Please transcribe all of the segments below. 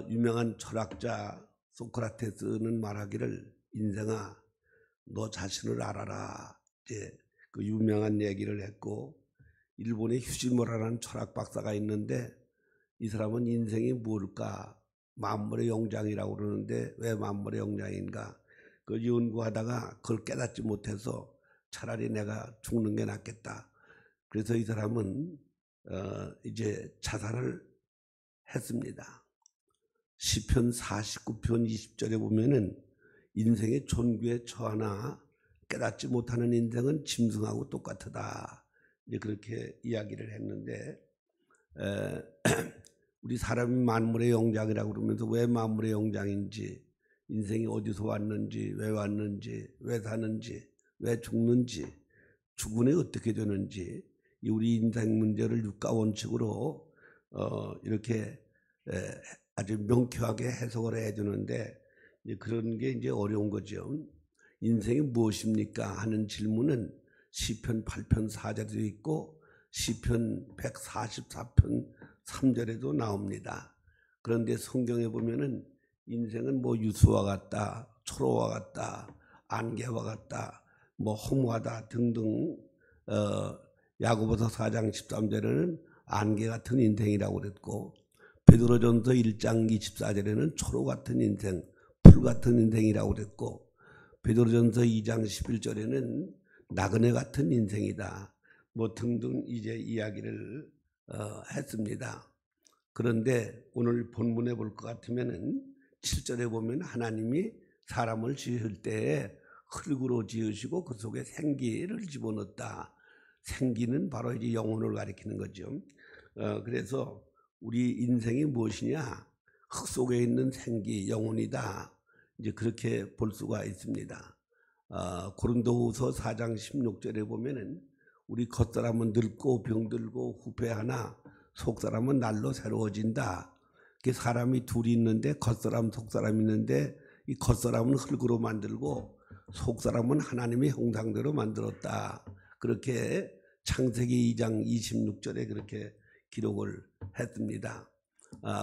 유명한 철학자 소크라테스는 말하기를 인생아 너 자신을 알아라. 이제 그 유명한 얘기를 했고, 일본에 휴지모라라는 철학 박사가 있는데 이 사람은 인생이 뭘까? 만물의 영장이라고 그러는데 왜 만물의 영장인가? 그 연구하다가 그걸 깨닫지 못해서 차라리 내가 죽는 게 낫겠다. 그래서 이 사람은 이제 자살을 했습니다. 시편 49편 20절에 보면은 인생의 존귀에 처하나 깨닫지 못하는 인생은 짐승하고 똑같다. 이제 그렇게 이야기를 했는데, 우리 사람이 만물의 영장이라고 그러면서 왜 만물의 영장인지, 인생이 어디서 왔는지, 왜 사는지, 왜 죽는지, 죽으니 어떻게 되는지, 우리 인생 문제를 육가 원칙으로 이렇게 아주 명쾌하게 해석을 해주는데, 그런 게 이제 어려운 거죠. 인생이 무엇입니까? 하는 질문은 시편 8편 4절에도 있고 시편 144편 3절에도 나옵니다. 그런데 성경에 보면은 인생은 뭐 유수와 같다, 초로와 같다, 안개와 같다, 뭐 허무하다 등등, 야고보서 4장 13절에는 안개 같은 인생이라고 그랬고, 베드로전서 1장 24절에는 초로 같은 인생, 풀 같은 인생이라고 그랬고, 베드로전서 2장 11절에는 나그네 같은 인생이다. 뭐 등등 이제 이야기를 했습니다. 그런데 오늘 본문에 볼 것 같으면은 7절에 보면 하나님이 사람을 지을 때에 흙으로 지으시고 그 속에 생기를 집어넣었다. 생기는 바로 이제 영혼을 가리키는 거죠. 그래서 우리 인생이 무엇이냐? 흙 속에 있는 생기, 영혼이다. 이제 그렇게 볼 수가 있습니다. 고린도후서 4장 16절에 보면은 우리 겉사람은 늙고 병들고 후패하나 속사람은 날로 새로워진다. 사람이 둘이 있는데 겉사람, 속사람이 있는데 이 겉사람은 흙으로 만들고 속사람은 하나님의 형상대로 만들었다. 그렇게 창세기 2장 26절에 그렇게 기록을 했습니다.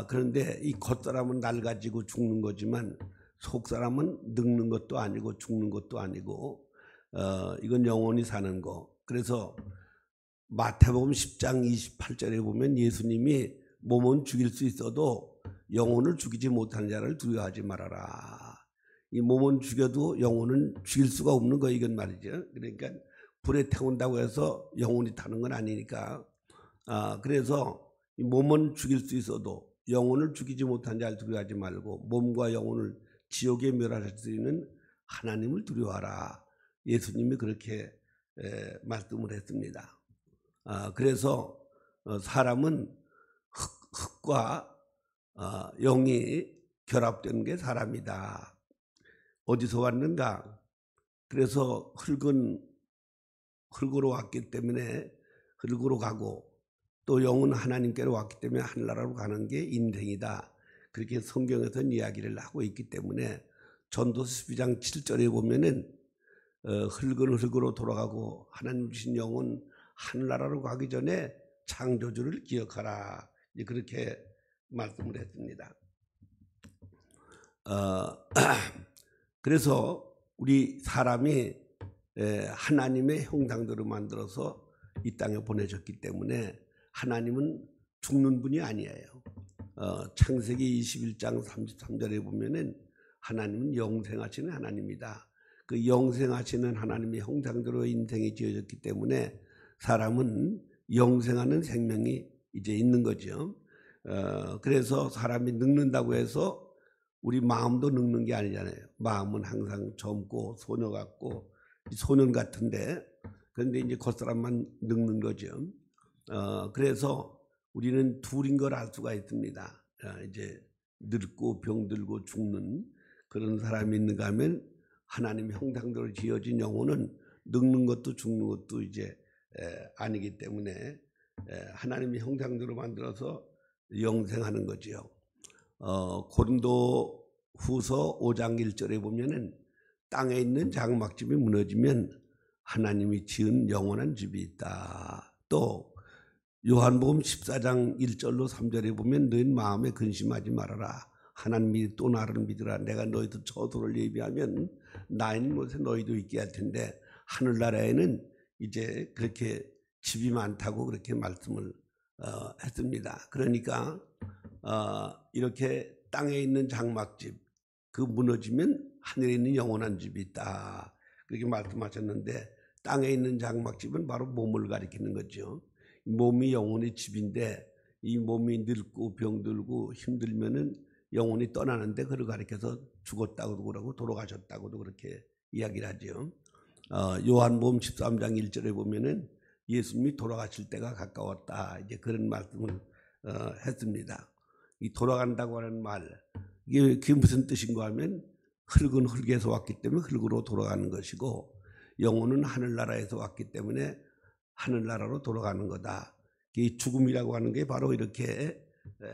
그런데 이 겉사람은 낡아지고 죽는 거지만 속사람은 늙는 것도 아니고 죽는 것도 아니고 이건 영원히 사는 거. 그래서 마태복음 10장 28절에 보면 예수님이 몸은 죽일 수 있어도 영혼을 죽이지 못하는 자를 두려워하지 말아라. 이 몸은 죽여도 영혼은 죽일 수가 없는 거 이건 말이죠. 그러니까 불에 태운다고 해서 영혼이 타는 건 아니니까. 그래서 이 몸은 죽일 수 있어도 영혼을 죽이지 못한 자를 두려워하지 말고 몸과 영혼을 지옥에 멸하실 수 있는 하나님을 두려워하라. 예수님이 그렇게 말씀을 했습니다. 그래서 사람은 흙과 영이 결합된 게 사람이다. 어디서 왔는가? 그래서 흙은 흙으로 왔기 때문에 흙으로 가고 또 영은 하나님께로 왔기 때문에 하늘나라로 가는 게 인생이다. 그렇게 성경에서는 이야기를 하고 있기 때문에 전도서 12장 7절에 보면은 흙은 흙으로 돌아가고 하나님 주신 영은 하늘나라로 가기 전에 창조주를 기억하라. 그렇게 말씀을 했습니다. 그래서 우리 사람이 하나님의 형상대로 만들어서 이 땅에 보내셨기 때문에 하나님은 죽는 분이 아니에요. 창세기 21장 33절에 보면은 하나님은 영생하시는 하나님이다. 그 영생하시는 하나님의 형상대로 인생이 지어졌기 때문에 사람은 영생하는 생명이 이제 있는 거죠. 그래서 사람이 늙는다고 해서 우리 마음도 늙는 게 아니잖아요. 마음은 항상 젊고 소녀 같고 소년 같은데, 그런데 이제 겉사람만 늙는 거죠. 그래서 우리는 둘인 걸 알 수가 있습니다. 이제 늙고 병들고 죽는 그런 사람이 있는가 하면 하나님의 형상대로 지어진 영혼은 늙는 것도 죽는 것도 이제 아니기 때문에 하나님의 형상대로 만들어서 영생하는 거지요. 고린도 후서 5장 1절에 보면은 땅에 있는 장막집이 무너지면 하나님이 지은 영원한 집이 있다. 또 요한복음 14장 1절로 3절에 보면 너희 마음에 근심하지 말아라. 하나님이 또 나를 믿으라. 내가 너희도 처소를 예비하면 나 있는 곳에 너희도 있게 할 텐데 하늘나라에는 이제 그렇게 집이 많다고 그렇게 말씀을 했습니다. 그러니까 이렇게 땅에 있는 장막집 그 무너지면 하늘에 있는 영원한 집이 있다. 그렇게 말씀하셨는데 땅에 있는 장막집은 바로 몸을 가리키는 거죠. 몸이 영혼의 집인데 이 몸이 늙고 병들고 힘들면은 영혼이 떠나는데 그를 가리켜서 죽었다고도 그러고 돌아가셨다고도 그렇게 이야기를 하죠. 요한복음 13장 1절에 보면은 예수님이 돌아가실 때가 가까웠다. 이제 그런 말씀을 했습니다. 이 돌아간다고 하는 말 이게 무슨 뜻인가 하면 흙은 흙에서 왔기 때문에 흙으로 돌아가는 것이고 영혼은 하늘나라에서 왔기 때문에 하늘나라로 돌아가는 거다. 이 죽음이라고 하는 게 바로 이렇게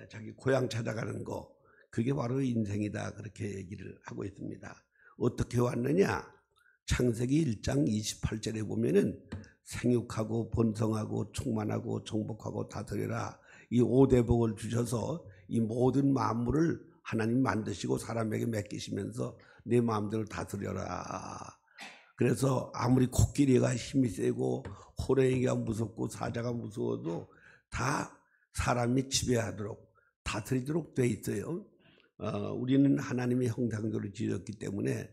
자기 고향 찾아가는 거 그게 바로 인생이다. 그렇게 얘기를 하고 있습니다. 어떻게 왔느냐? 창세기 1장 28절에 보면은 생육하고 번성하고 충만하고 정복하고 다스려라. 이 5대 복을 주셔서 이 모든 만물을 하나님 만드시고 사람에게 맡기시면서 내 마음대로 다스려라. 그래서 아무리 코끼리가 힘이 세고 호랭이가 무섭고 사자가 무서워도 다 사람이 지배하도록 다스리도록 돼 있어요. 우리는 하나님의 형상대로 지었기 때문에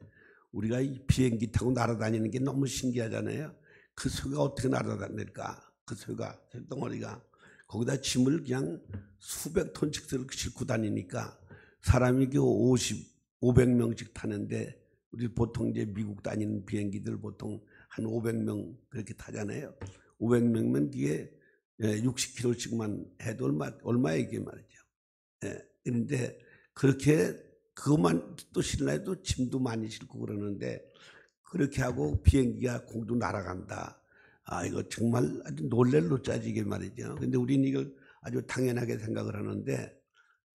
우리가 이 비행기 타고 날아다니는 게 너무 신기하잖아요. 그 쇠가 어떻게 날아다닐까? 그 쇠가 쇠덩어리가 거기다 짐을 그냥 수백 톤씩 싣고 다니니까 사람이 500명씩 타는데 우리 보통 이제 미국 다니는 비행기들 보통 한 500명 그렇게 타잖아요. 500명면 그게 60km씩만 해도 얼마에 이게 말이죠. 그런데 그렇게 그것만 또 실내도 짐도 많이 싣고 그러는데 그렇게 하고 비행기가 공도 날아간다. 이거 정말 아주 놀랄 노짜지게 말이죠. 근데 우리는 이걸 아주 당연하게 생각을 하는데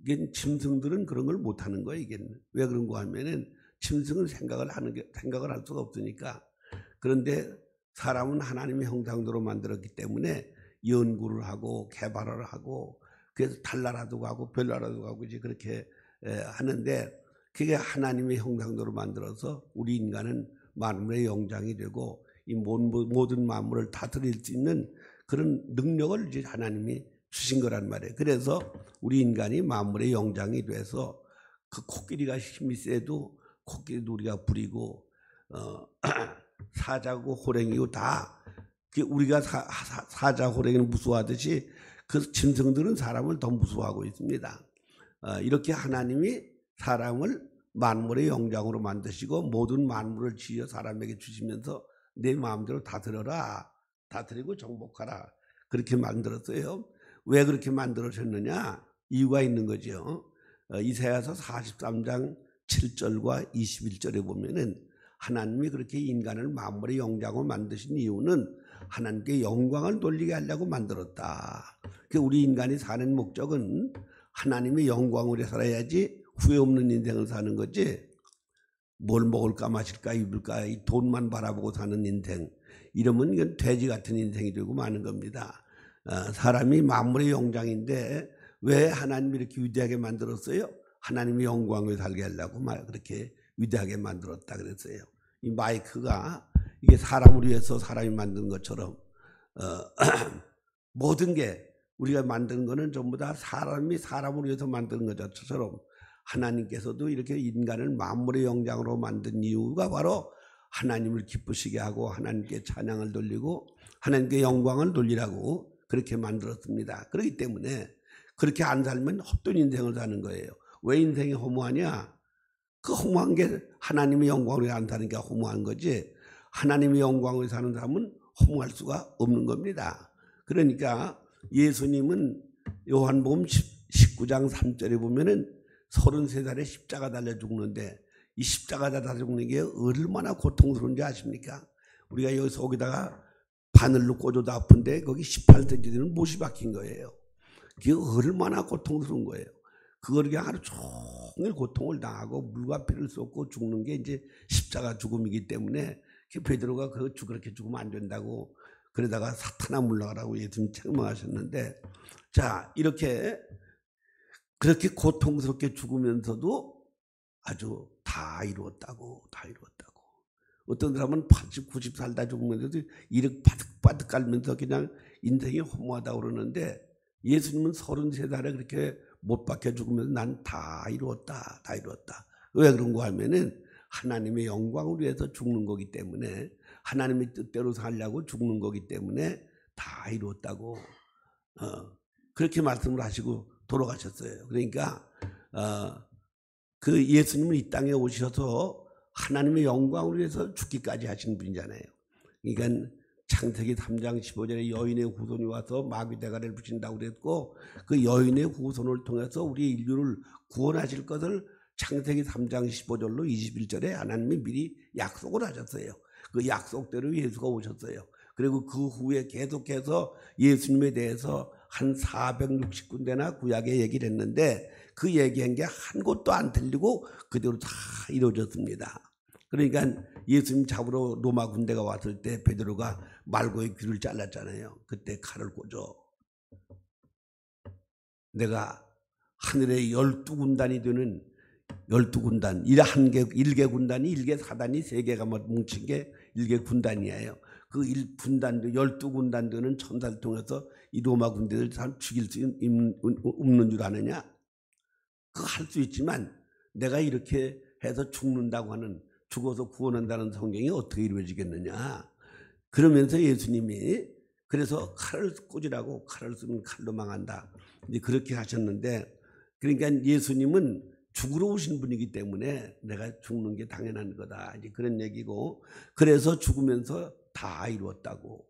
이게 짐승들은 그런 걸 못 하는 거예요. 이게 왜 그런가 하면은 짐승은 생각을 할 수가 없으니까. 그런데 사람은 하나님의 형상대로 만들었기 때문에 연구를 하고 개발을 하고 그래서 달나라도 가고 별나라도 가고 이제 그렇게 하는데 그게 하나님의 형상대로 만들어서 우리 인간은 만물의 영장이 되고 이 모든 만물을 다스릴 수 있는 그런 능력을 이제 하나님이 주신 거란 말이에요. 그래서 우리 인간이 만물의 영장이 돼서 그 코끼리가 힘이 세도 코끼리도 우리가 부리고 사자고 호랭이고 다 우리가 사자 호랭이는 무서워하듯이 그 짐승들은 사람을 더 무서워하고 있습니다. 이렇게 하나님이 사람을 만물의 영장으로 만드시고 모든 만물을 지어 사람에게 주시면서 내 마음대로 다스려라. 다스리고 정복하라. 그렇게 만들었어요. 왜 그렇게 만들어졌느냐? 이유가 있는 거죠. 이사야서 43장 7절과 21절에 보면은 하나님이 그렇게 인간을 만물의 영장으로 만드신 이유는 하나님께 영광을 돌리게 하려고 만들었다. 우리 인간이 사는 목적은 하나님의 영광으로 살아야지 후회 없는 인생을 사는 거지. 뭘 먹을까 마실까 입을까 이 돈만 바라보고 사는 인생 이러면 이건 돼지 같은 인생이 되고 마는 겁니다. 사람이 만물의 영장인데 왜 하나님이 이렇게 위대하게 만들었어요? 하나님의 영광을 살게 하려고 그렇게 위대하게 만들었다 그랬어요. 이 마이크가 이게 사람을 위해서 사람이 만든 것처럼 모든 게 우리가 만드는 거는 전부 다 사람이 사람을 위해서 만드는 것처럼 하나님께서도 이렇게 인간을 만물의 영장으로 만든 이유가 바로 하나님을 기쁘시게 하고 하나님께 찬양을 돌리고 하나님께 영광을 돌리라고 그렇게 만들었습니다. 그렇기 때문에 그렇게 안 살면 헛된 인생을 사는 거예요. 왜 인생이 허무하냐? 그 허무한 게 하나님의 영광을 안 사는 게 허무한 거지 하나님의 영광을 사는 사람은 허무할 수가 없는 겁니다. 그러니까 예수님은 요한복음 19장 3절에 보면은 33살에 십자가 달려 죽는데 이 십자가 달려 죽는 게 얼마나 고통스러운지 아십니까? 우리가 여기서 거기다가 바늘로 꽂아도 아픈데 거기 18cm 되는 못이 박힌 거예요. 그게 얼마나 고통스러운 거예요. 그걸 그냥 하루 종일 고통을 당하고 물과 피를 쏟고 죽는 게 이제 십자가 죽음이기 때문에 베드로가 그렇게 죽으면 안 된다고 그러다가 사탄아 물러가라고 예수님 책망하셨는데, 자, 이렇게 그렇게 고통스럽게 죽으면서도 아주 다 이루었다고. 어떤 사람은 80, 90 살다 죽으면서도 이렇게 바득바득 깔면서 그냥 인생이 허무하다고 그러는데, 예수님은 33살에 그렇게 못 박혀 죽으면서 난 다 이루었다. 왜 그런가 하면은 하나님의 영광을 위해서 죽는 거기 때문에, 하나님의 뜻대로 살려고 죽는 거기 때문에 다 이루었다고 그렇게 말씀을 하시고 돌아가셨어요. 그러니까 그 예수님은 이 땅에 오셔서 하나님의 영광을 위해서 죽기까지 하신 분이잖아요. 그러니까 창세기 3장 15절에 여인의 후손이 와서 마귀 대가리를 부신다고 그랬고, 그 여인의 후손을 통해서 우리 인류를 구원하실 것을 창세기 3장 15절로 21절에 하나님이 미리 약속을 하셨어요. 그 약속대로 예수가 오셨어요. 그리고 그 후에 계속해서 예수님에 대해서 한 460군데나 구약에 얘기를 했는데, 그 얘기한 게 한 곳도 안 틀리고 그대로 다 이루어졌습니다. 그러니까 예수님 잡으러 로마 군대가 왔을 때 베드로가 말고의 귀를 잘랐잖아요. 그때 칼을 꽂아 내가 하늘의 12군단이 되는 12군단, 1개 군단이 1개 사단이 3개가 뭉친 게 1개 군단이에요. 그 1군단도 12군단 되는 천사를 통해서 이 로마 군대를 다 죽일 수 없는 줄 아느냐? 그거 할 수 있지만 내가 이렇게 해서 죽는다고 하는, 죽어서 구원한다는 성경이 어떻게 이루어지겠느냐? 그러면서 예수님이 그래서 칼을 꽂으라고, 칼을 쓰면 칼로 망한다. 이제 그렇게 하셨는데, 그러니까 예수님은 죽으러 오신 분이기 때문에 내가 죽는 게 당연한 거다. 이제 그런 얘기고, 그래서 죽으면서 다 이루었다고.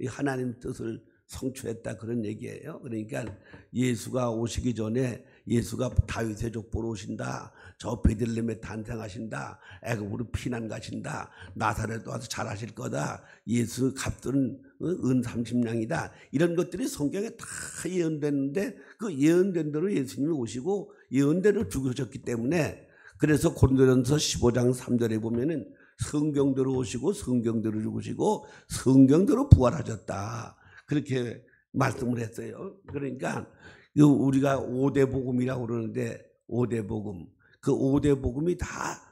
이 하나님 뜻을 성취했다, 그런 얘기예요. 그러니까 예수가 오시기 전에 예수가 다윗의 족보로 오신다, 저 베들레헴에 탄생하신다, 애굽으로 피난 가신다, 나사렛 와서 잘하실 거다, 예수 값들은 은 30냥이다, 이런 것들이 성경에 다 예언됐는데 그 예언된 대로 예수님이 오시고 예언대로 죽으셨기 때문에, 그래서 고린도전서 15장 3절에 보면은 성경대로 오시고 성경대로 죽으시고 성경대로 부활하셨다, 그렇게 말씀을 했어요. 그러니까 우리가 5대 복음이라고 그러는데, 5대 복음, 그 5대 복음이 다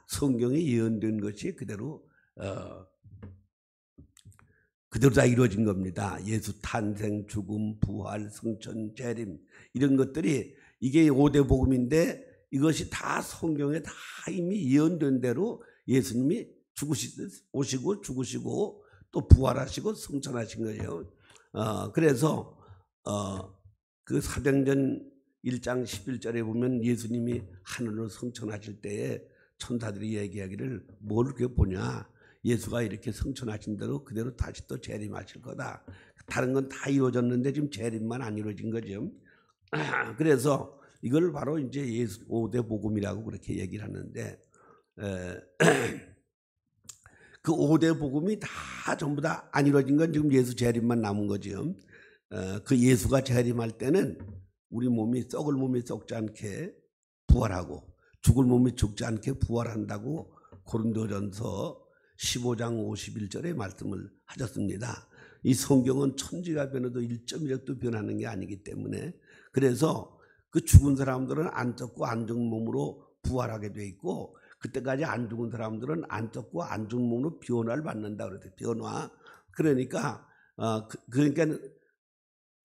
성경에 예언된 것이 그대로 다 이루어진 겁니다. 예수 탄생, 죽음, 부활, 승천, 재림, 이런 것들이 이게 5대 복음인데, 이것이 다 성경에 다 이미 예언된 대로 예수님이 오시고 죽으시고 또 부활하시고 승천하신 거예요. 그래서 그 사도행전 1장 11절에 보면 예수님이 하늘로 승천하실 때에 천사들이 얘기하기를 뭘 그렇게 보냐, 예수가 이렇게 승천하신 대로 그대로 다시 또 재림하실 거다. 다른 건 다 이루어졌는데 지금 재림만 안 이루어진 거죠. 그래서 이걸 바로 이제 예수 5대 복음이라고 그렇게 얘기를 하는데, 그 5대 복음이 다 전부 다 안 이루어진 건 지금 예수 재림만 남은 거죠. 그 예수가 재림할 때는 우리 몸이, 썩을 몸이 썩지 않게 부활하고 죽을 몸이 죽지 않게 부활한다고 고린도전서 15장 51절에 말씀을 하셨습니다. 이 성경은 천지가 변해도 1.1도 변하는 게 아니기 때문에, 그래서 그 죽은 사람들은 안 썩고 안 죽은 몸으로 부활하게 돼 있고, 그때까지 안 죽은 사람들은 안 썩고 안 죽은 몸으로 변화를 받는다 그랬어요. 변화. 그러니까 그러니까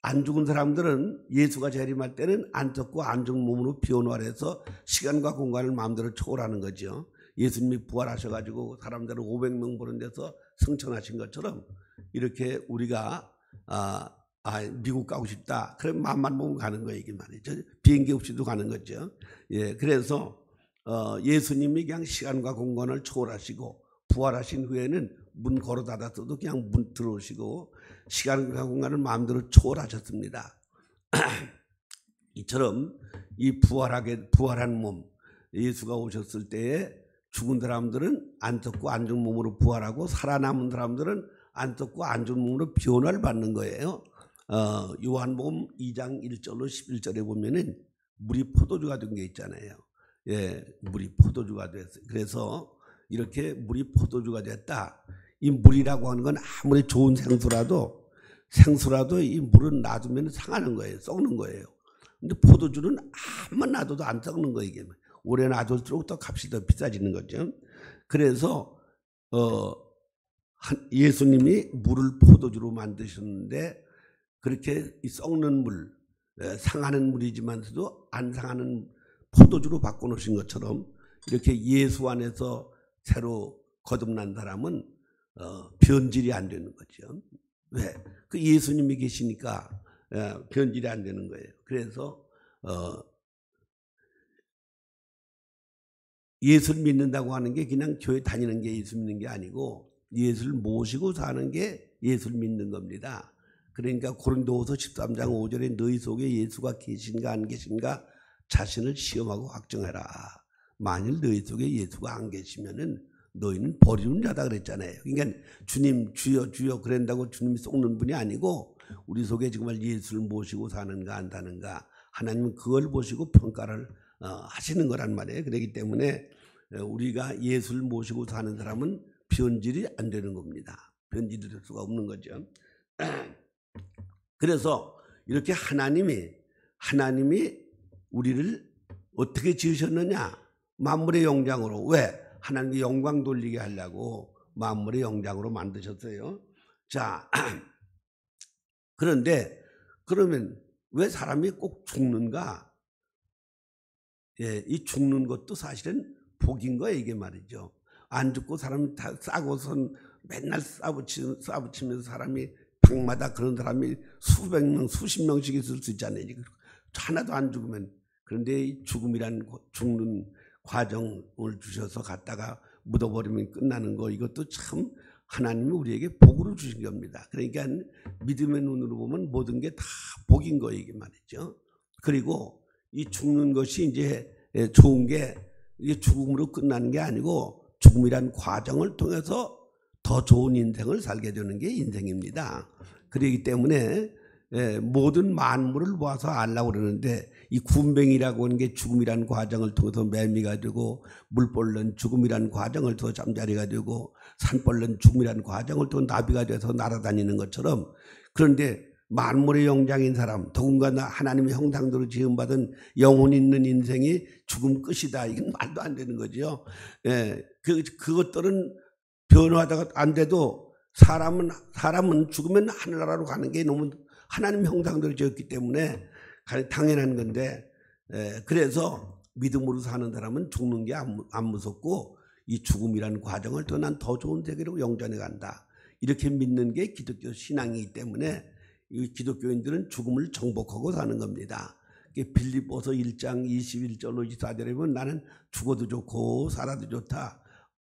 안 죽은 사람들은 예수가 재림할 때는 안 썩고 안 죽은 몸으로 변화를 해서 시간과 공간을 마음대로 초월하는 거죠. 예수님이 부활하셔가지고 사람들을 500명 보는 데서 승천하신 것처럼, 이렇게 우리가 미국 가고 싶다, 그럼 마음만 보면 가는 거예요. 이게 말이죠. 비행기 없이도 가는 거죠. 예, 그래서 예수님이 그냥 시간과 공간을 초월하시고 부활하신 후에는 문 걸어 닫았어도 그냥 문 들어오시고 시간과 공간을 마음대로 초월하셨습니다. 이처럼 이 부활한 몸, 예수가 오셨을 때에 죽은 사람들은 안 썩고 안 죽은 몸으로 부활하고, 살아남은 사람들은 안 썩고 안 죽은 몸으로 변화를 받는 거예요. 요한복음 2장 1절로 11절에 보면은 물이 포도주가 된 게 있잖아요. 예, 물이 포도주가 됐어요. 그래서 이렇게 물이 포도주가 됐다, 이 물이라고 하는 건 아무리 좋은 생수라도 이 물은 놔두면 상하는 거예요. 썩는 거예요. 근데 포도주는 아무만 놔둬도 안 썩는 거예요. 이게 오래 놔둘수록 더 값이 더 비싸지는 거죠. 그래서 예수님이 물을 포도주로 만드셨는데 그렇게 이 썩는 물, 상하는 물이지만서도 안 상하는 포도주로 바꿔놓으신 것처럼 이렇게 예수 안에서 새로 거듭난 사람은 변질이 안 되는 거죠. 왜? 그 예수님이 계시니까 변질이 안 되는 거예요. 그래서 예수를 믿는다고 하는 게 그냥 교회 다니는 게 예수 믿는 게 아니고 예수를 모시고 사는 게 예수를 믿는 겁니다. 그러니까 고린도후서 13장 5절에 너희 속에 예수가 계신가 안 계신가 자신을 시험하고 확정해라. 만일 너희 속에 예수가 안 계시면은 너희는 버리는 자다 그랬잖아요. 그러니까 주님 주여 주여 그런다고 주님이 속는 분이 아니고 우리 속에 정말 예수를 모시고 사는가 안 사는가 하나님은 그걸 보시고 평가를 하시는 거란 말이에요. 그렇기 때문에 우리가 예수를 모시고 사는 사람은 변질이 안 되는 겁니다. 변질이 될 수가 없는 거죠. 그래서 이렇게 하나님이 우리를 어떻게 지으셨느냐? 만물의 영장으로. 왜? 하나님께 영광 돌리게 하려고 만물의 영장으로 만드셨어요. 자, 그런데 그러면 왜 사람이 꼭 죽는가? 예, 이 죽는 것도 사실은 복인 거예요, 이게 말이죠. 안 죽고 사람이 다 싸고선 맨날 싸붙이면서 사람이 방마다 그런 사람이 수백 명, 수십 명씩 있을 수 있잖아요. 하나도 안 죽으면. 그런데 이 죽음이란 죽는 과정을 주셔서 갖다가 묻어버리면 끝나는 거 이것도 참 하나님이 우리에게 복으로 주신 겁니다. 그러니까 믿음의 눈으로 보면 모든 게 다 복인 거 이게 말이죠. 그리고 이 죽는 것이 이제 좋은 게 이게 죽음으로 끝나는 게 아니고 죽음이란 과정을 통해서 더 좋은 인생을 살게 되는 게 인생입니다. 그렇기 때문에 모든 만물을 모아서 알라고 그러는데 이 군뱅이라고 하는 게 죽음이란 과정을 통해서 매미가 되고 물벌레는 죽음이란 과정을 통해서 잠자리가 되고 산벌레는 죽음이란 과정을 통해서 나비가 돼서 날아다니는 것처럼 그런데 만물의 영장인 사람 더군다나 하나님의 형상대로 지음받은 영혼 있는 인생이 죽음 끝이다. 이건 말도 안 되는 거죠. 그것들은 변화하다가 안 돼도 사람은 죽으면 하늘나라로 가는 게 너무 하나님 형상대로 지었기 때문에 당연한 건데 그래서 믿음으로 사는 사람은 죽는 게 안 무섭고 이 죽음이라는 과정을 더 난 더 좋은 세계로 영전해 간다. 이렇게 믿는 게 기독교 신앙이기 때문에 이 기독교인들은 죽음을 정복하고 사는 겁니다. 빌립보서 1장 21절로 24절에 보면 나는 죽어도 좋고 살아도 좋다.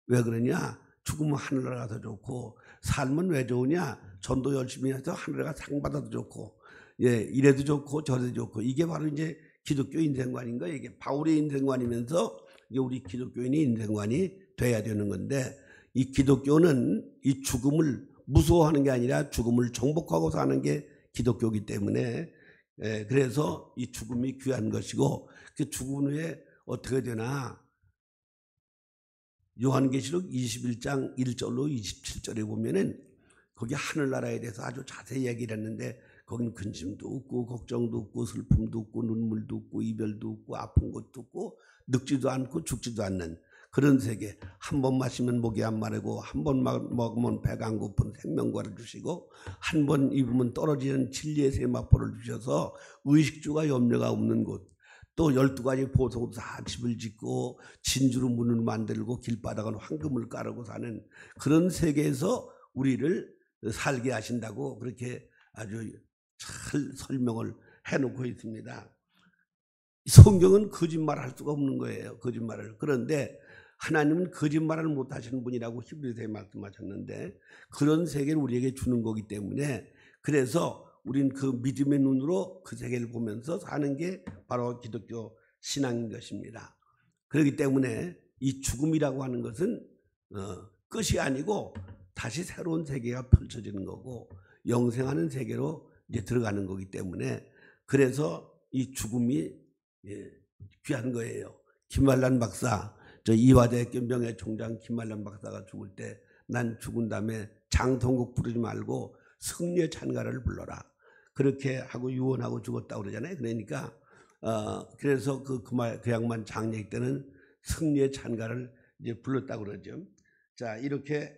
왜 그러냐? 죽으면 하늘나라 가서 좋고 삶은 왜 좋으냐? 전도 열심히 해서 하늘에 가서 상 받아도 좋고 이래도 좋고 저래도 좋고 이게 바로 이제 기독교 인생관인가 이게 바울의 인생관이면서 이게 우리 기독교인의 인생관이 돼야 되는 건데 이 기독교는 이 죽음을 무서워하는 게 아니라 죽음을 정복하고 사는 게 기독교이기 때문에 그래서 이 죽음이 귀한 것이고 그 죽은 후에 어떻게 되나 요한계시록 21장 1절로 27절에 보면은 거기 하늘나라에 대해서 아주 자세히 얘기를 했는데 거긴 근심도 없고 걱정도 없고 슬픔도 없고 눈물도 없고 이별도 없고 아픈 것도 없고 늙지도 않고 죽지도 않는 그런 세계. 한 번 마시면 목이 안 마르고 한 번 먹으면 배가 안 고픈 생명과를 주시고 한 번 입으면 떨어지는 진리의 세마포를 주셔서 의식주가 염려가 없는 곳. 또 12가지 보석으로 다 집을 짓고 진주로 문을 만들고 길바닥은 황금을 깔고 사는 그런 세계에서 우리를 살게 하신다고 그렇게 아주 잘 설명을 해놓고 있습니다. 성경은 거짓말할 수가 없는 거예요. 거짓말을. 그런데 하나님은 거짓말을 못하시는 분이라고 히브리서에 말씀하셨는데 그런 세계를 우리에게 주는 거기 때문에 그래서 우린 그 믿음의 눈으로 그 세계를 보면서 사는 게 바로 기독교 신앙인 것입니다. 그렇기 때문에 이 죽음이라고 하는 것은 끝이 아니고 다시 새로운 세계가 펼쳐지는 거고 영생하는 세계로 이제 들어가는 거기 때문에 그래서 이 죽음이 귀한 거예요. 김말란 박사, 저 이화대학교 명예총장 김말란 박사가 죽을 때 난 죽은 다음에 장통곡 부르지 말고 승리의 찬가를 불러라. 그렇게 하고 유언하고 죽었다고 그러잖아요. 그러니까 그래서 그 양반 장례 때는 승리의 찬가를 이제 불렀다고 그러죠. 자, 이렇게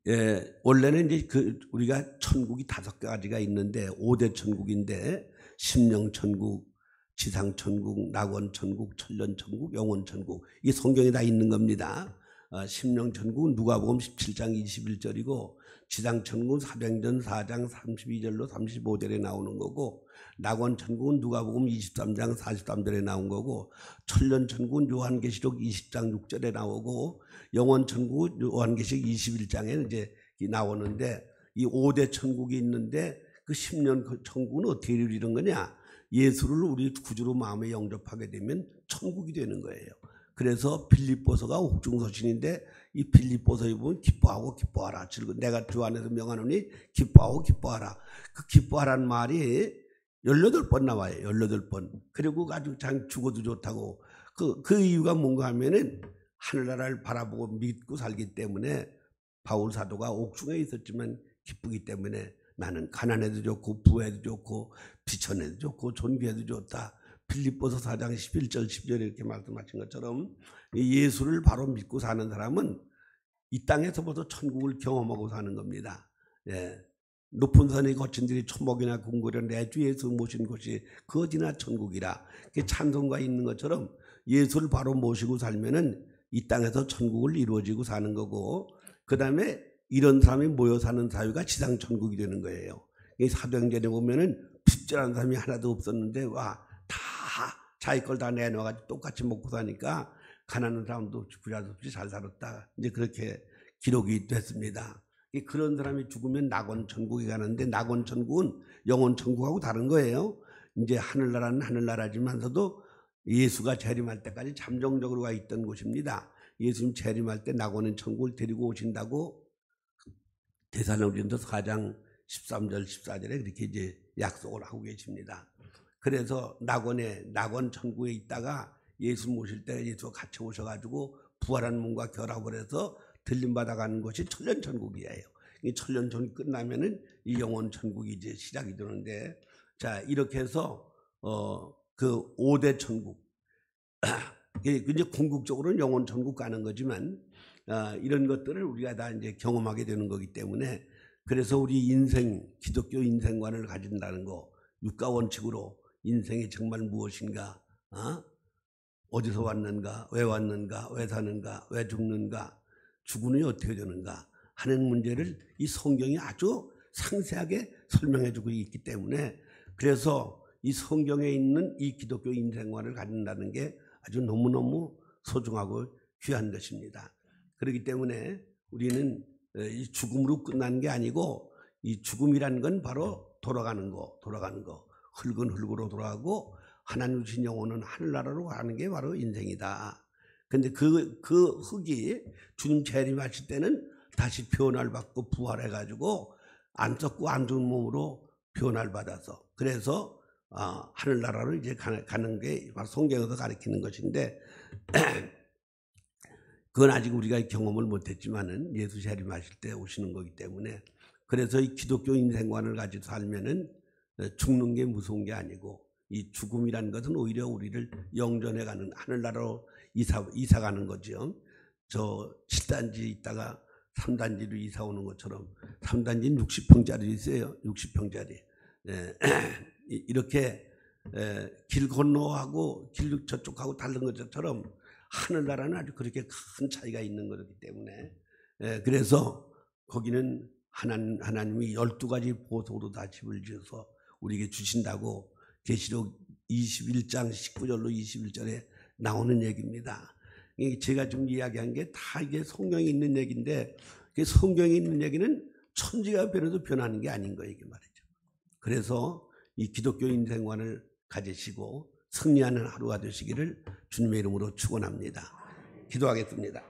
예, 원래는 이제 우리가 천국이 5가지가 있는데 5대 천국인데 심령천국, 지상천국, 낙원천국, 천년천국, 영원천국, 이 성경에 다 있는 겁니다. 심령천국은 누가복음 17장 21절이고 지상천국은 사도행전 4장 32절로 35절에 나오는 거고 낙원천국은 누가복음 23장 43절에 나온 거고 천년천국은 요한계시록 20장 6절에 나오고 영원천국은 요한계시록 21장에 이제 나오는데 이 5대 천국이 있는데 그 10년 천국은 어떻게 이루어지는 거냐? 예수를 우리 구주로 마음에 영접하게 되면 천국이 되는 거예요. 그래서 빌립보서가 옥중서신인데 이 빌립보서에 보면 기뻐하고 기뻐하라. 내가 주 안에서 명하노니 기뻐하고 기뻐하라. 그 기뻐하라는 말이 18번 나와요. 18번. 그리고 아주 장 죽어도 좋다고. 그 이유가 뭔가 하면은 하늘나라를 바라보고 믿고 살기 때문에 바울 사도가 옥중에 있었지만 기쁘기 때문에 나는 가난해도 좋고 부해도 좋고 비천해도 좋고 존귀해도 좋다. 빌립보서 4장 11절 10절에 이렇게 말씀하신 것처럼 예수를 바로 믿고 사는 사람은 이 땅에서부터 천국을 경험하고 사는 겁니다. 예. 높은 산에 거친 들이 초목이나 궁궐이나 내 주 예수 모신 곳이 거지나 천국이라. 찬송가 있는 것처럼 예수를 바로 모시고 살면은 이 땅에서 천국을 이루어지고 사는 거고, 그 다음에 이런 사람이 모여 사는 사회가 지상 천국이 되는 거예요. 사도행전에 보면은 핍절한 사람이 하나도 없었는데 다 자기 걸 다 내놔가지고 똑같이 먹고 사니까 가난한 사람도 부자도 없이 잘 살았다. 이제 그렇게 기록이 됐습니다. 그런 사람이 죽으면 낙원 천국에 가는데 낙원 천국은 영원 천국하고 다른 거예요. 이제 하늘나라는 하늘나라지만서도 예수가 재림할 때까지 잠정적으로 가 있던 곳입니다. 예수님 재림할 때 낙원의 천국을 데리고 오신다고 데살로니가서 4장 13절 14절에 그렇게 이제 약속을 하고 계십니다. 그래서 낙원 천국에 있다가 예수 모실 때 예수가 같이 오셔가지고 부활한 몸과 결합을 해서 들림받아가는 것이 천년천국이에요. 이 천년천국이 끝나면은 이 영원천국이 이제 시작이 되는데, 자, 이렇게 해서 그 5대 천국, 이제 궁극적으로는 영원천국 가는 거지만 이런 것들을 우리가 다 이제 경험하게 되는 거기 때문에, 그래서 우리 인생, 기독교 인생관을 가진다는 거, 육가원칙으로 인생이 정말 무엇인가, 어디서 왔는가, 왜 왔는가, 왜 사는가, 왜 죽는가, 죽은 후에 어떻게 되는가 하는 문제를 이 성경이 아주 상세하게 설명해 주고 있기 때문에, 그래서 이 성경에 있는 이 기독교 인생관을 가진다는 게 아주 너무너무 소중하고 귀한 것입니다. 그렇기 때문에 우리는 이 죽음으로 끝나는 게 아니고, 이 죽음이라는 건 바로 돌아가는 거, 흙은 흙으로 돌아가고 하나님 주신 영혼은 하늘나라로 가는 게 바로 인생이다. 근데 그 흙이 주님 재림하실 때는 다시 변화를 받고 부활해가지고 안 썩고 안 죽은 몸으로 변화를 받아서, 그래서 하늘나라로 이제 가는 게 바로 성경에서 가르치는 것인데, 그건 아직 우리가 경험을 못했지만은 예수 재림하실 때 오시는 거기 때문에, 그래서 이 기독교 인생관을 가지고 살면은 죽는 게 무서운 게 아니고, 이 죽음이라는 것은 오히려 우리를 영전해 가는, 하늘나라로 이사 가는 거죠. 저 7단지 있다가 3단지로 이사 오는 것처럼, 3단지는 60평짜리 있어요. 60평짜리. 이렇게 길 건너하고 길 저쪽하고 다른 것처럼 하늘나라는 아주 그렇게 큰 차이가 있는 거기 때문에, 그래서 거기는 하나님이 12가지 보석으로 다 집을 지어서 우리에게 주신다고 계시록 21장 19절로 21절에 나오는 얘기입니다. 제가 지금 이야기한 게 다 이게 성경에 있는 얘기인데, 성경에 있는 얘기는 천지가 변해도 변하는 게 아닌 거예요, 이게 말이죠. 그래서 이 기독교 인생관을 가지시고 승리하는 하루가 되시기를 주님의 이름으로 축원합니다. 기도하겠습니다.